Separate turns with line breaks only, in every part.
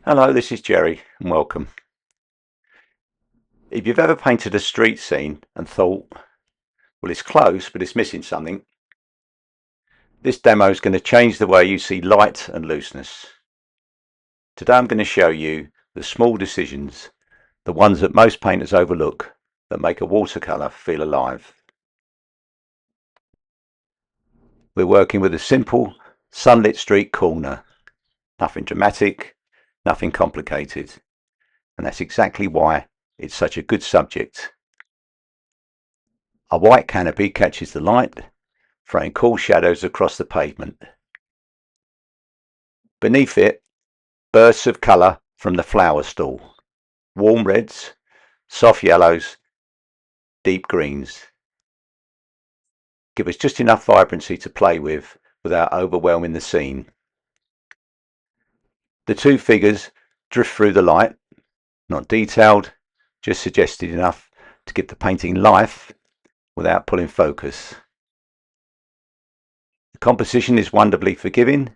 Hello, this is Jerry and welcome. If you've ever painted a street scene and thought, well, it's close, but it's missing something, this demo is going to change the way you see light and looseness. Today I'm going to show you the small decisions, the ones that most painters overlook, that make a watercolour feel alive. We're working with a simple sunlit street corner, nothing dramatic, nothing complicated, and that's exactly why it's such a good subject. A white canopy catches the light, throwing cool shadows across the pavement. Beneath it, bursts of colour from the flower stall. Warm reds, soft yellows, deep greens. Give us just enough vibrancy to play with without overwhelming the scene. The two figures drift through the light, not detailed, just suggested enough to give the painting life without pulling focus. The composition is wonderfully forgiving,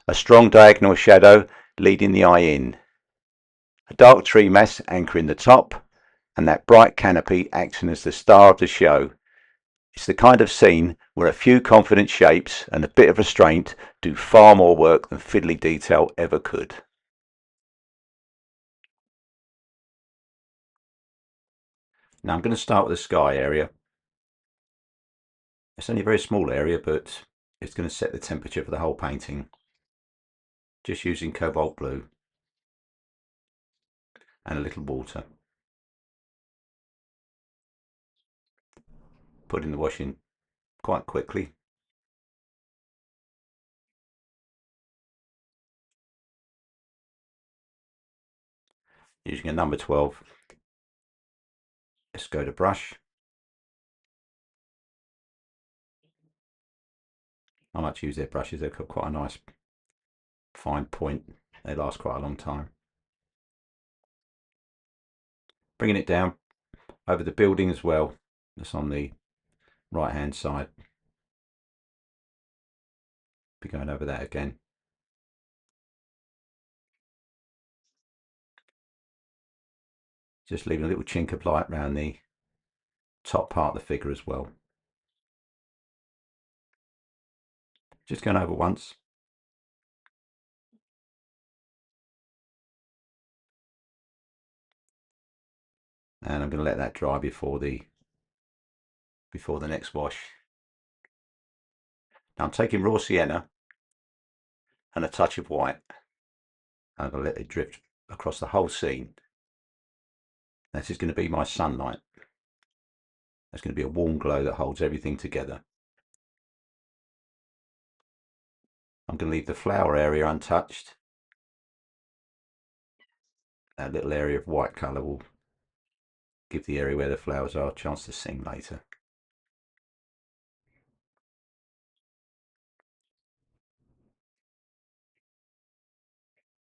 a strong diagonal shadow leading the eye in, a dark tree mass anchoring the top, and that bright canopy acting as the star of the show. It's the kind of scene where a few confident shapes and a bit of restraint do far more work than fiddly detail ever could. Now I'm going to start with the sky area. It's only a very small area, but it's going to set the temperature for the whole painting. Just using cobalt blue and a little water. Putting the wash in quite quickly. Using a number 12. Let's go to brush. I like to use their brushes, they've got quite a nice fine point. They last quite a long time. Bringing it down over the building as well. That's on the right hand side. Be going over that again. Just leaving a little chink of light around the top part of the figure as well. Just going over once. And I'm going to let that dry before the next wash. Now I'm taking raw sienna and a touch of white. I'm going to let it drift across the whole scene. This is going to be my sunlight. There's going to be a warm glow that holds everything together. I'm going to leave the flower area untouched. That little area of white colour will give the area where the flowers are a chance to sing later.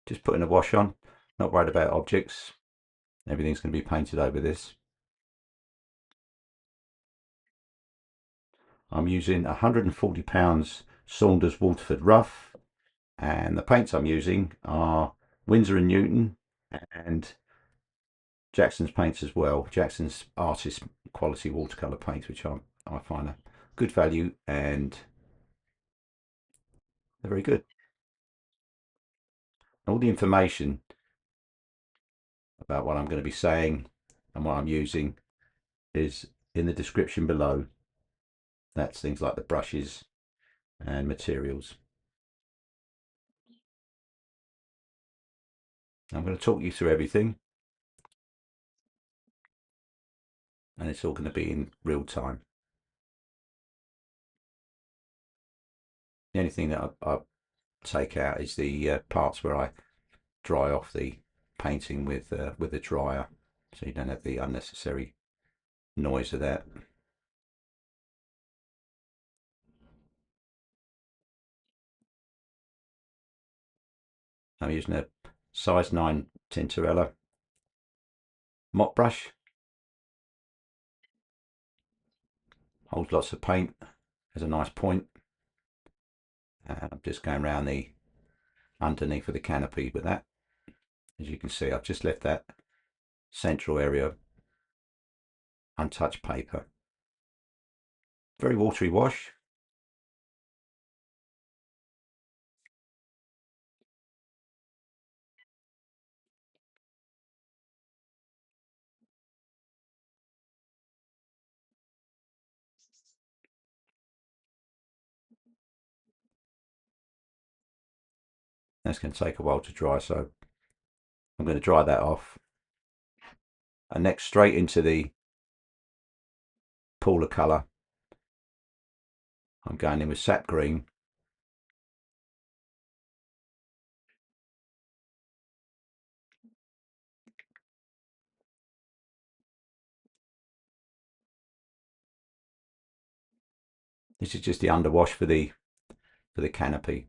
Just putting a wash on, not worried about objects. Everything's going to be painted over this. I'm using 140 pounds Saunders Waterford Rough, and the paints I'm using are Winsor & Newton and Jackson's paints as well. Jackson's artist quality watercolour paints, which I find a good value and they're very good. All the information about what I'm going to be saying and what I'm using is in the description below. That's things like the brushes and materials. I'm going to talk you through everything, and it's all going to be in real time. The only thing that I take out is the parts where I dry off the painting with a dryer, so you don't have the unnecessary noise of that. I'm using a size 9 Tintorella mop brush. Holds lots of paint, has a nice point. And I'm just going around the underneath of the canopy with that. As you can see, I've just left that central area untouched paper. Very watery wash. That's going to take a while to dry, so I'm going to dry that off. And next, straight into the pooler colour, I'm going in with sap green. This is just the underwash for the canopy.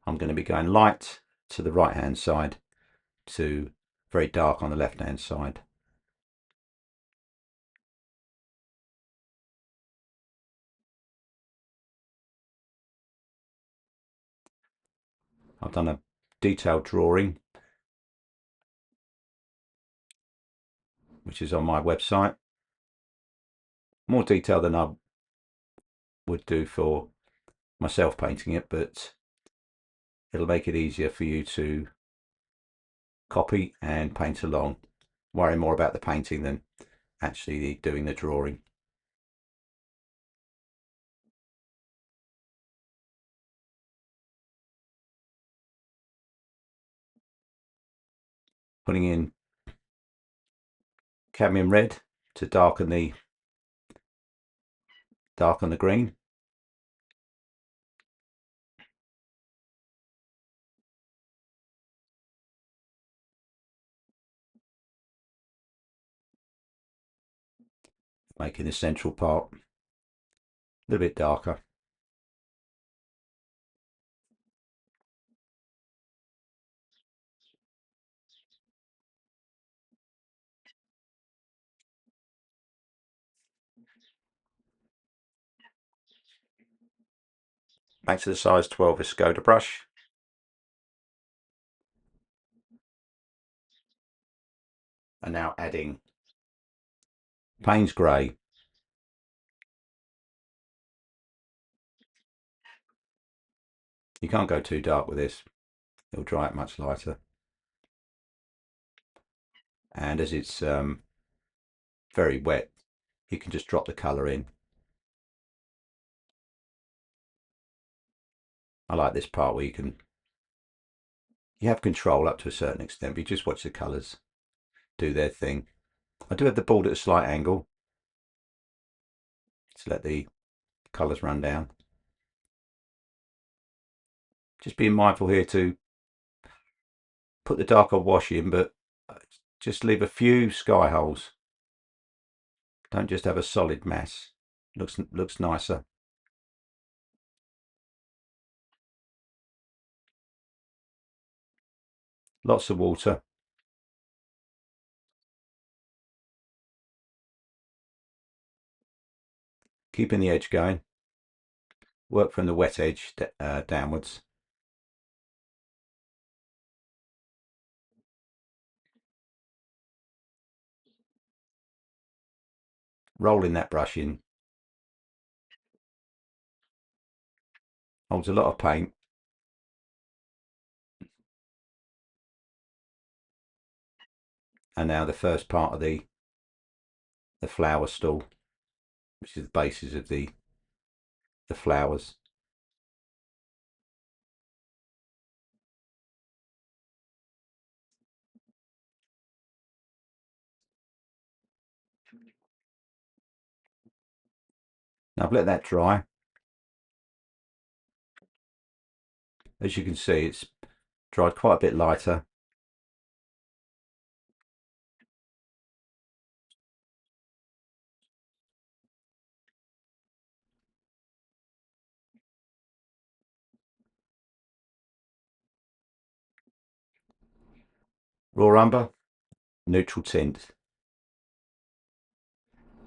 I'm going to be going light to the right hand side to very dark on the left hand side. I've done a detailed drawing which is on my website. More detail than I would do for myself painting it, but it'll make it easier for you to copy and paint along, worry more about the painting than actually doing the drawing. Putting in cadmium red to darken the green. Making the central part a little bit darker. Back to the size 12 Viscoda brush. And now adding Payne's Grey. You can't go too dark with this, it'll dry it much lighter. And as it's very wet, you can just drop the colour in. I like this part where you have control up to a certain extent, but you just watch the colours do their thing. I do have the board at a slight angle to let the colours run down. Just being mindful here to put the darker wash in, but just leave a few sky holes. Don't just have a solid mass. Looks nicer. Lots of water. Keeping the edge going. Work from the wet edge downwards. Rolling that brush in. Holds a lot of paint. And now the first part of the flower stall, which is the bases of the flowers. Now I've let that dry. As you can see, it's dried quite a bit lighter. Raw umber, neutral tint.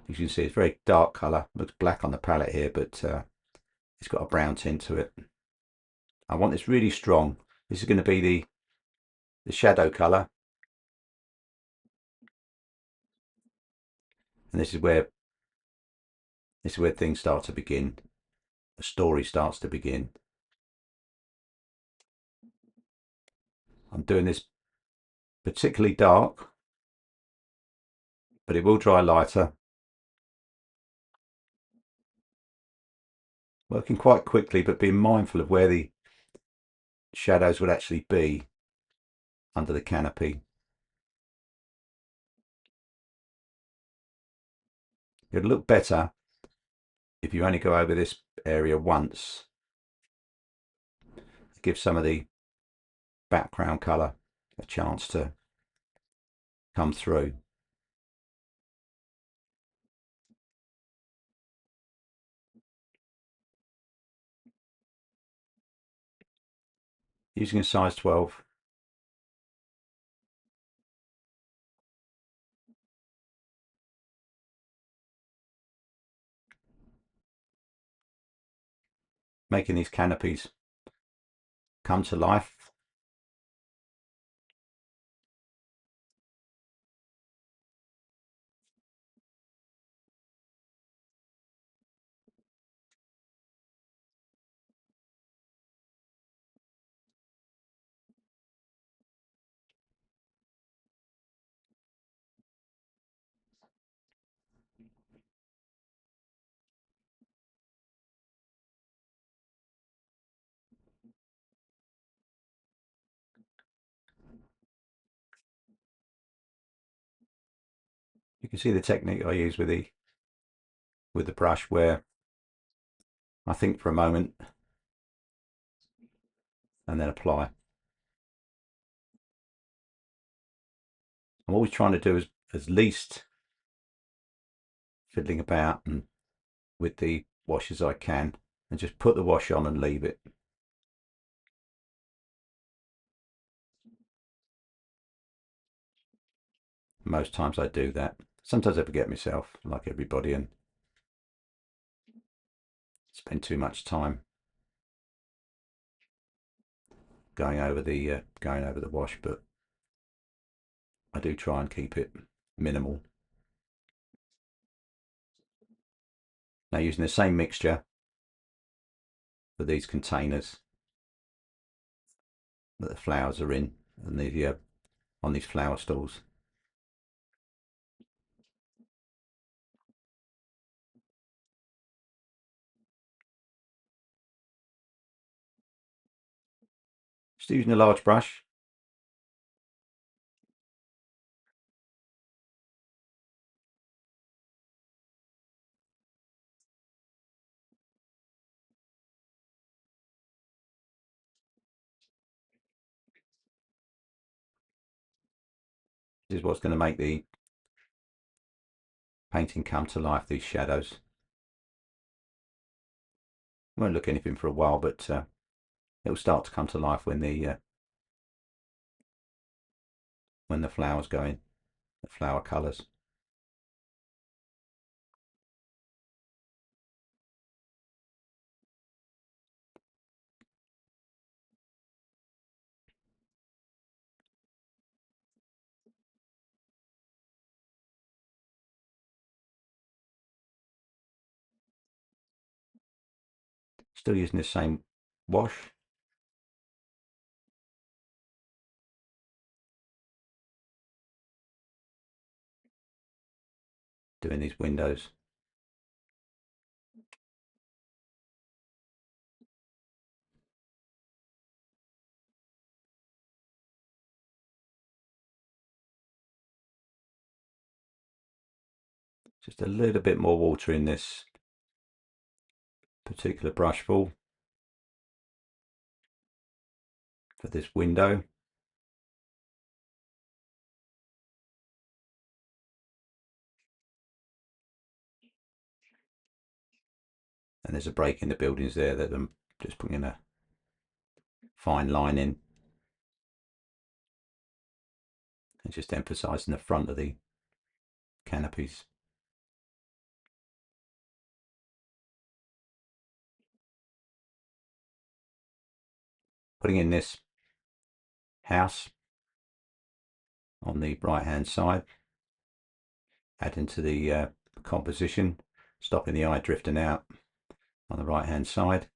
As you can see, it's very dark colour. Looks black on the palette here, but it's got a brown tint to it. I want this really strong, This is going to be the shadow colour, and this is where things start to begin. The story starts to begin. I'm doing this particularly dark, but it will dry lighter. Working quite quickly, but being mindful of where the shadows would actually be under the canopy. It'll look better if you only go over this area once. Give some of the background colour a chance to come through. Using a size 12. Making these canopies come to life. You can see the technique I use with the brush, where I think for a moment and then apply. I'm always trying to do as least fiddling about and with the wash as I can, and just put the wash on and leave it. Most times I do that. Sometimes I forget myself, like everybody, and spend too much time going over the wash, but I do try and keep it minimal. Now, using the same mixture for these containers that the flowers are in, and on these flower stalls. Just using a large brush. This is what's going to make the painting come to life, these shadows. Won't look anything for a while, but it will start to come to life when the flowers go in, the flower colours. Still using the same wash. Doing these windows. Just a little bit more water in this particular brush full for this window. And there's a break in the buildings there that I'm just putting a fine line in, and just emphasising the front of the canopies. Putting in this house on the right hand side, adding to the composition, stopping the eye drifting out on the right hand side.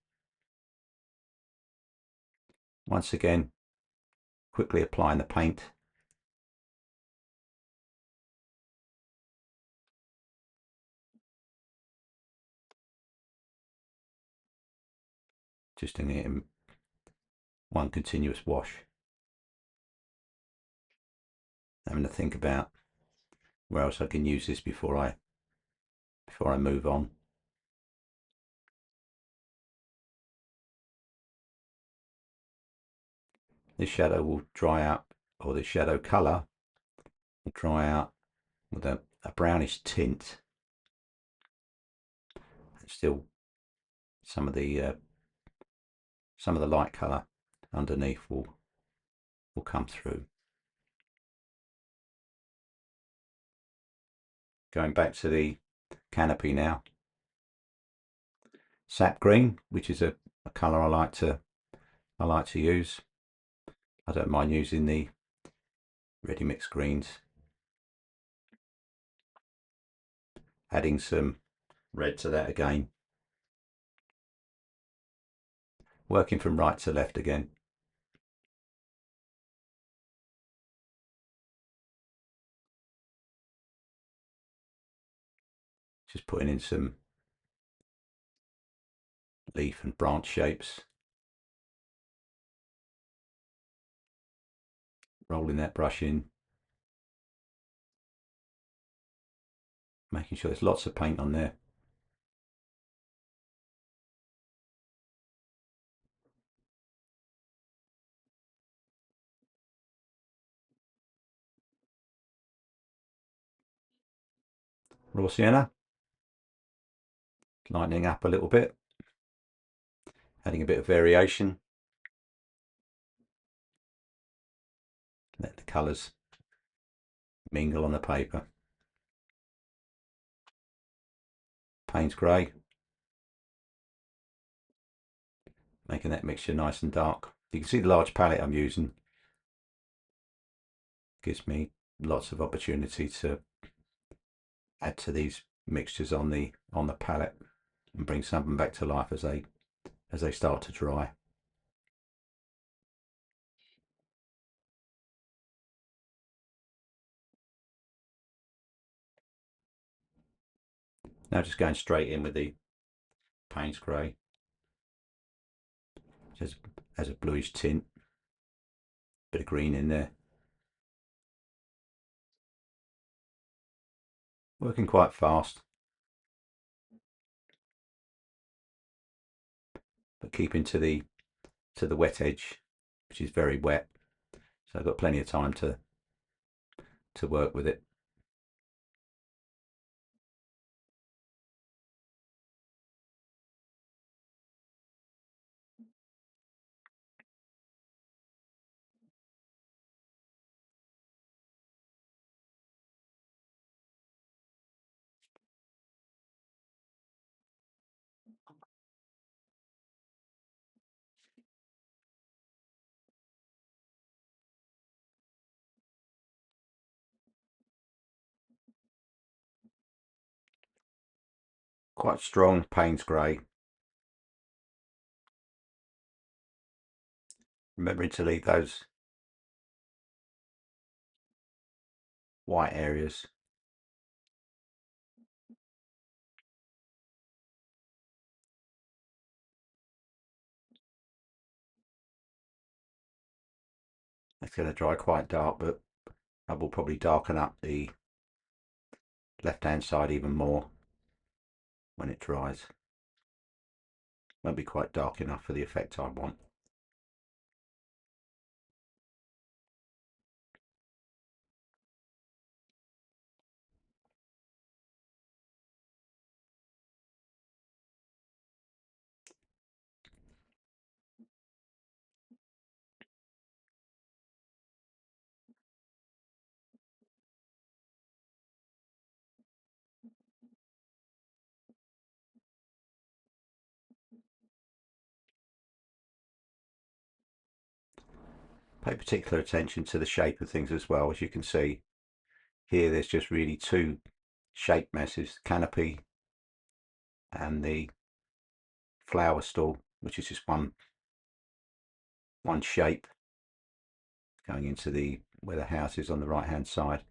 Once again, quickly applying the paint. Just doing it in one continuous wash. Having to think about where else I can use this before I move on. This shadow will dry out, or the shadow colour will dry out with a brownish tint. And still some of the light colour underneath will come through. Going back to the Canopy now. Sap green, which is a colour I like to use. I don't mind using the ready mix greens. Adding some red to that again. Working from right to left again. Just putting in some leaf and branch shapes. Rolling that brush in. Making sure there's lots of paint on there. Raw sienna. Lightening up a little bit. Adding a bit of variation. Let the colours mingle on the paper. Payne's grey. Making that mixture nice and dark. You can see the large palette I'm using. Gives me lots of opportunity to add to these mixtures on the palette and bring something back to life as they start to dry. Now just going straight in with the Payne's grey. Just has a bluish tint. Bit of green in there. Working quite fast, but keeping to the wet edge, which is very wet. So I've got plenty of time to work with it. Quite strong Payne's grey. Remembering to leave those white areas. It's going to dry quite dark, but I will probably darken up the left hand side even more when it dries. Won't be quite dark enough for the effect I want. Pay particular attention to the shape of things as well. As you can see here, there's just really two shape masses, Canopy and the flower stall, which is just one shape going into the where the house is on the right hand side.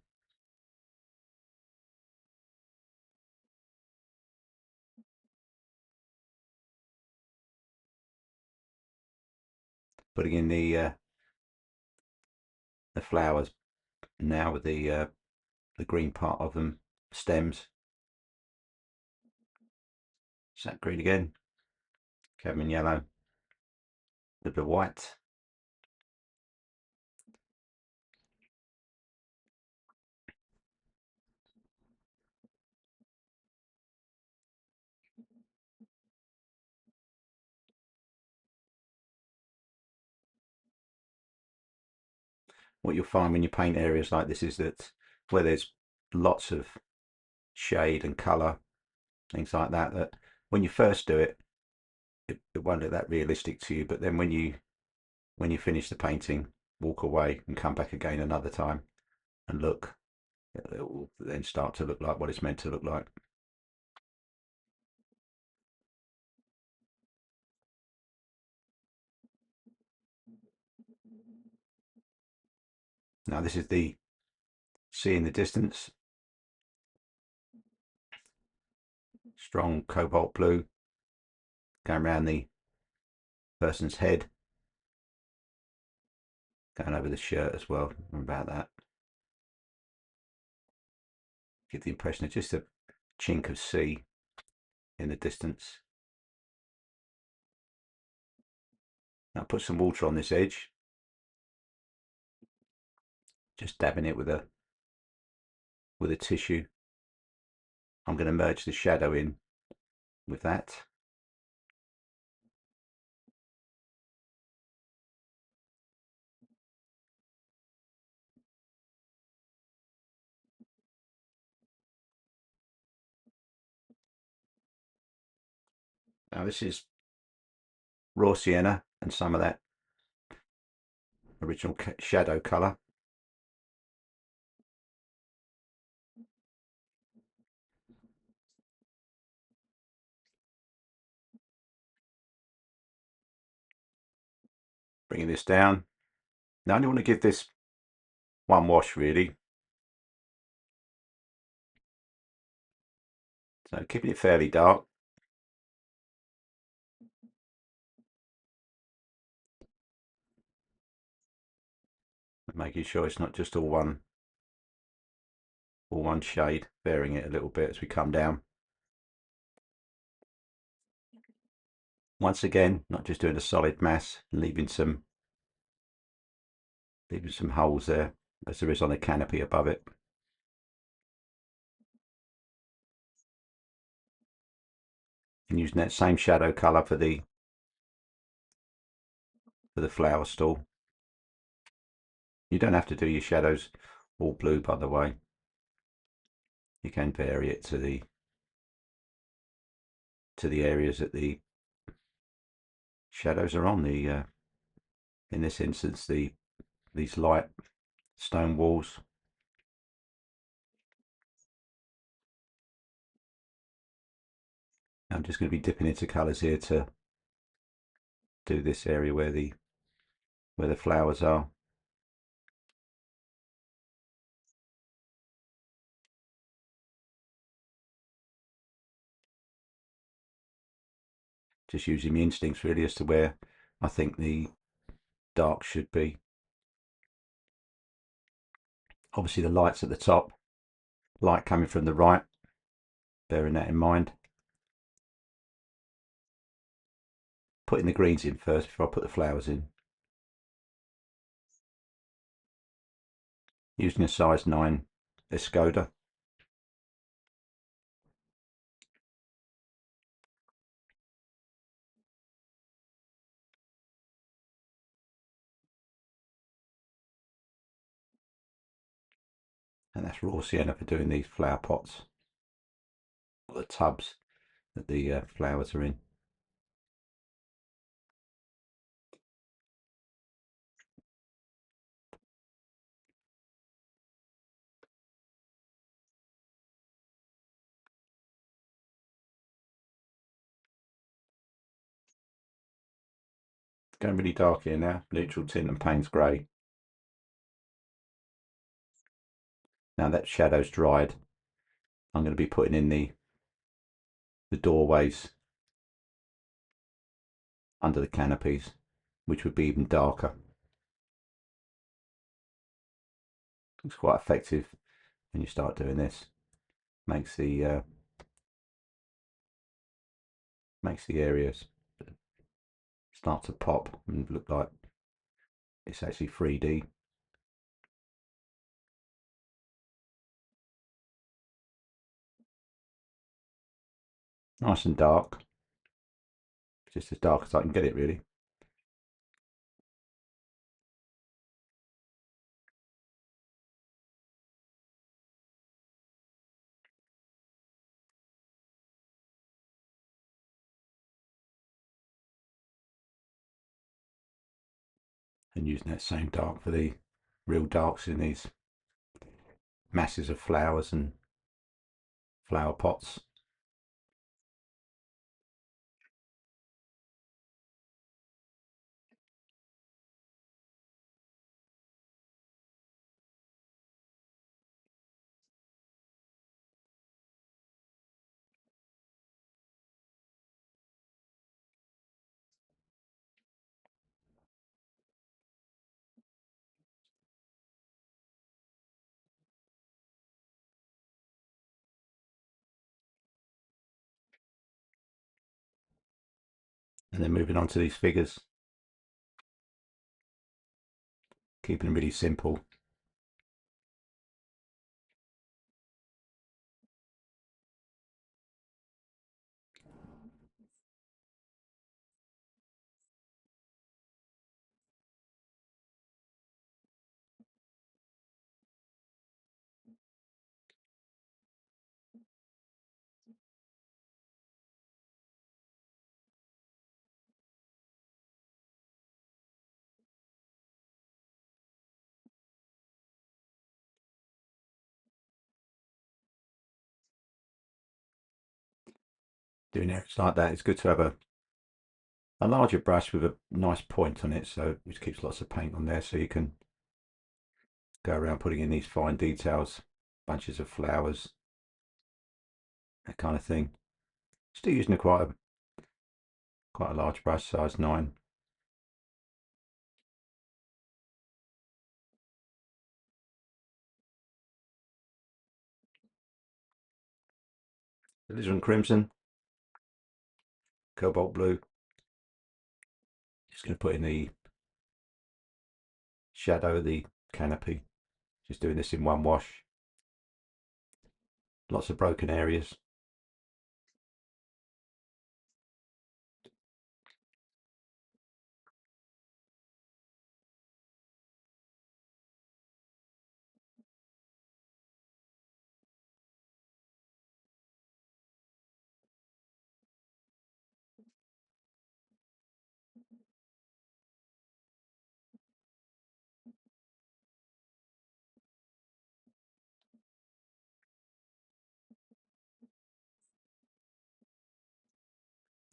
Putting in the flowers now with the green part of them, stems. Sap green again, cadmium yellow, a little bit of white. What you'll find when you paint areas like this is that where there's lots of shade and colour, things like that, that when you first do it, it won't look that realistic to you, but then when you finish the painting, walk away and come back again another time and look, it will then start to look like what it's meant to look like. Now this is the sea in the distance, strong cobalt blue going around the person's head, going over the shirt as well. About that, give the impression of just a chink of sea in the distance. Now put some water on this edge, just dabbing it with a tissue. I'm going to merge the shadow in with that. Now this is raw sienna and some of that original shadow colour. Bringing this down. Now I only want to give this one wash really. So keeping it fairly dark. And making sure it's not just all one shade, varying it a little bit as we come down. Once again, not just doing a solid mass, leaving some holes there as there is on the canopy above it. And using that same shadow colour for the flower stall. You don't have to do your shadows all blue, by the way. You can vary it to the areas that the shadows are on. The in this instance, these light stone walls. I'm just going to be dipping into colours here to do this area where the flowers are. Just using my instincts really as to where I think the dark should be. Obviously the light's at the top, light coming from the right, bearing that in mind. Putting the greens in first before I put the flowers in. Using a size 9 Escoda. And that's raw sienna for doing these flower pots, or the tubs that the flowers are in. going really dark here now, neutral tint and Payne's grey. Now that shadow's dried, I'm going to be putting in the doorways under the canopies, which would be even darker. It's quite effective when you start doing this. Makes the areas start to pop and look like it's actually 3D. Nice and dark, just as dark as I can get it really. And using that same dark for the real darks in these masses of flowers and flower pots. And then moving on to these figures, keeping them really simple. Doing it like that, it's good to have a larger brush with a nice point on it, so which keeps lots of paint on there, so you can go around putting in these fine details, bunches of flowers, that kind of thing. Still using quite a large brush, size 9. Alizarin crimson, cobalt blue. Just going to put in the shadow of the canopy. Just doing this in one wash. Lots of broken areas.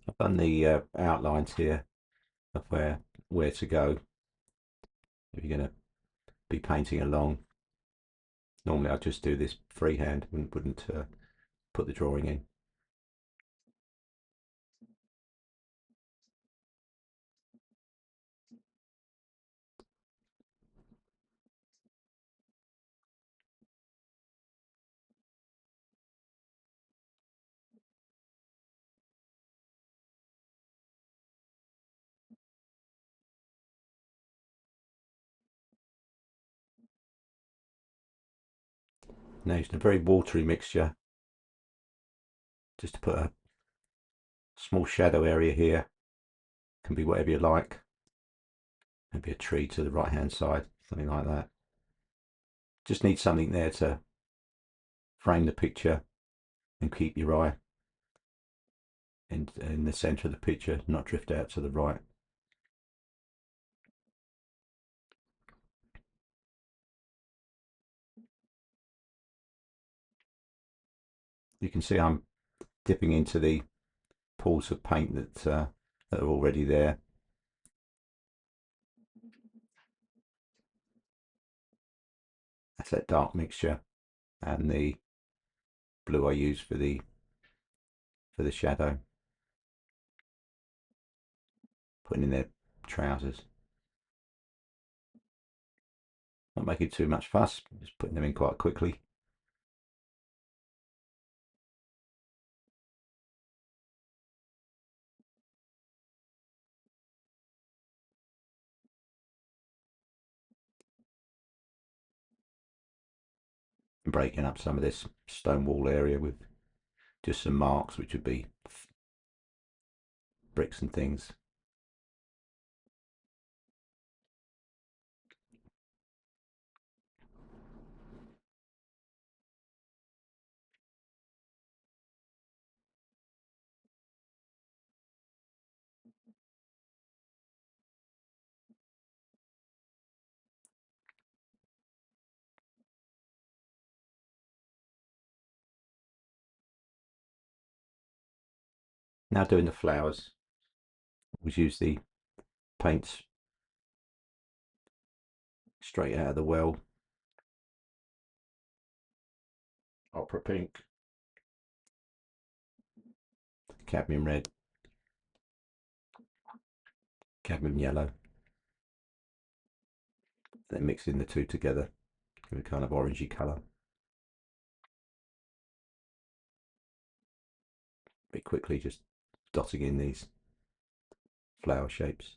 I've done the outlines here of where to go if you're going to be painting along. Normally I just do this freehand and wouldn't put the drawing in. Now using a very watery mixture, just to put a small shadow area here. Can be whatever you like. Maybe a tree to the right hand side, something like that. Just need something there to frame the picture and keep your eye in the centre of the picture, not drift out to the right. You can see I'm dipping into the pools of paint that are already there. That's that dark mixture, and the blue I use for the shadow. Putting in their trousers. Not making too much fuss, just putting them in quite quickly. And breaking up some of this stone wall area with just some marks, which would be bricks and things. Now doing the flowers, we use the paints straight out of the well. Opera pink, cadmium red, cadmium yellow. Then mixing the two together, give a kind of orangey colour. Very quickly just dotting in these flower shapes.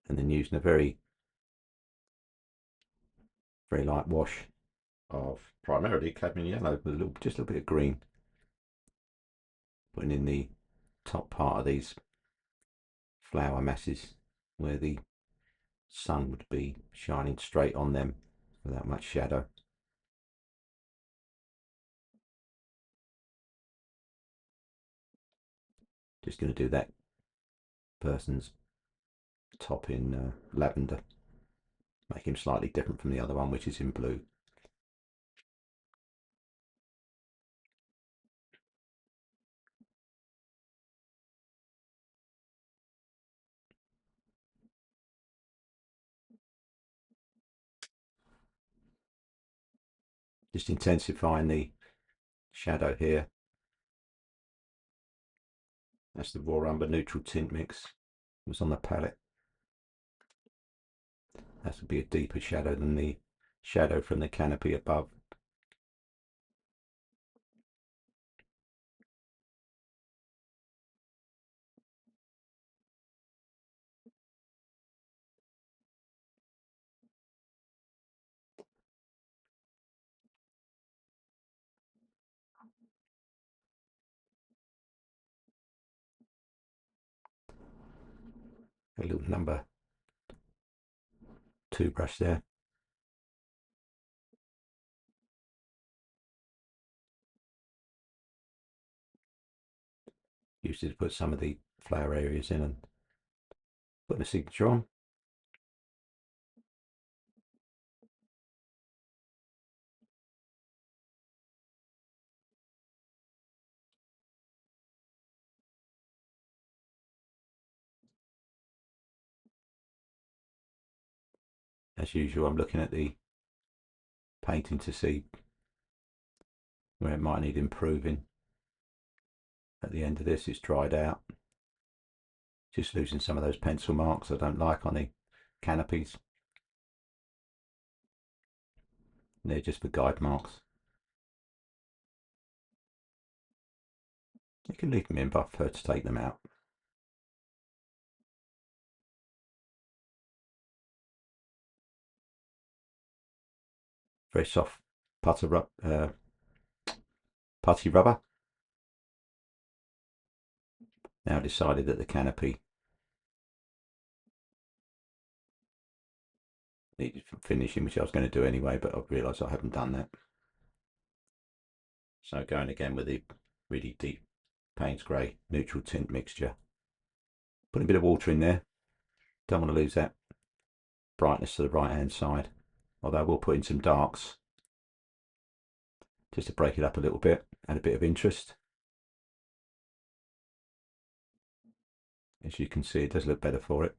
And then using a very light wash of primarily cadmium yellow with just a little bit of green, putting in the top part of these flower masses where the sun would be shining straight on them without much shadow. Just going to do that person's top in lavender, make him slightly different from the other one, which is in blue. Just intensifying the shadow here. That's the raw umber neutral tint mix. It was on the palette. That would be a deeper shadow than the shadow from the canopy above. A little number 2 brush there. Used it to put some of the flower areas in and put the signature on. As usual, I'm looking at the painting to see where it might need improving. At the end of this, it's dried out. Just losing some of those pencil marks I don't like on the canopies. They're just for guide marks. You can leave them in, but I prefer to take them out. Very soft putty rubber. Now decided that the canopy needed finishing, which I was going to do anyway, but I've realised I haven't done that. So going again with the really deep Payne's Grey neutral tint mixture. Put a bit of water in there. Don't want to lose that brightness to the right hand side. Although we'll put in some darks just to break it up a little bit, add a bit of interest. As you can see, it does look better for it.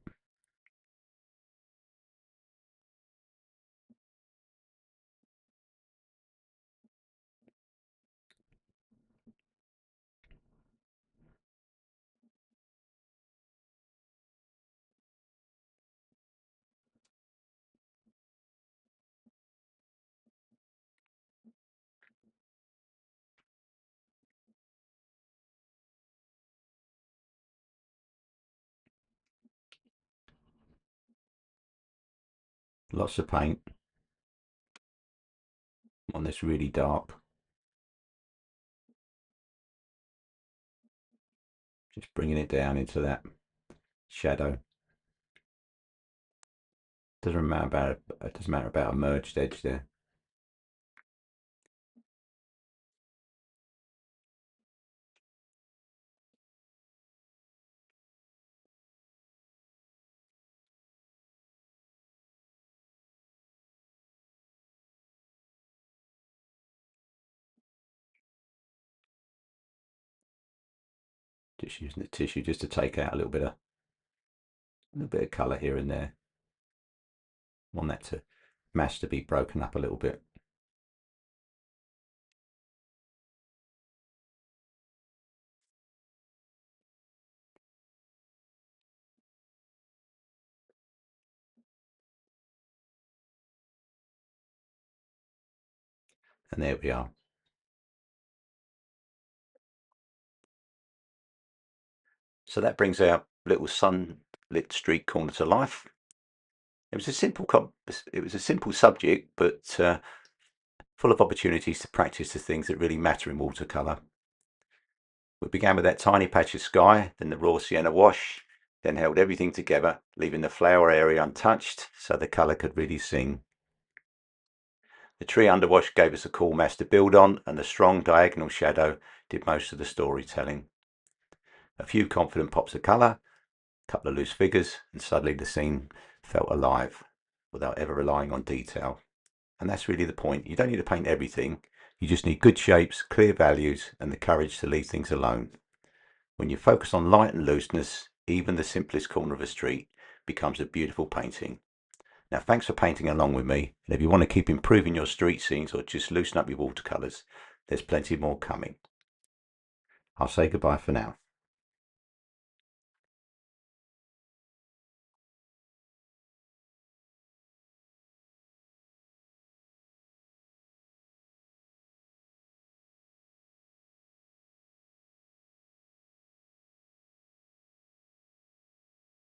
Lots of paint on this really dark. Just bringing it down into that shadow. Doesn't matter about a merged edge there. Just using the tissue just to take out a little bit of colour here and there. Want that to mass to be broken up a little bit. And there we are. So that brings our little sunlit street corner to life. It was a simple subject, but full of opportunities to practice the things that really matter in watercolour. We began with that tiny patch of sky, then the raw sienna wash, then held everything together, leaving the flower area untouched so the colour could really sing. The tree underwash gave us a cool mass to build on, and the strong diagonal shadow did most of the storytelling. A few confident pops of colour, a couple of loose figures, and suddenly the scene felt alive without ever relying on detail. And that's really the point. You don't need to paint everything. You just need good shapes, clear values, and the courage to leave things alone. When you focus on light and looseness, even the simplest corner of a street becomes a beautiful painting. Now, thanks for painting along with me. And if you want to keep improving your street scenes or just loosen up your watercolours, there's plenty more coming. I'll say goodbye for now.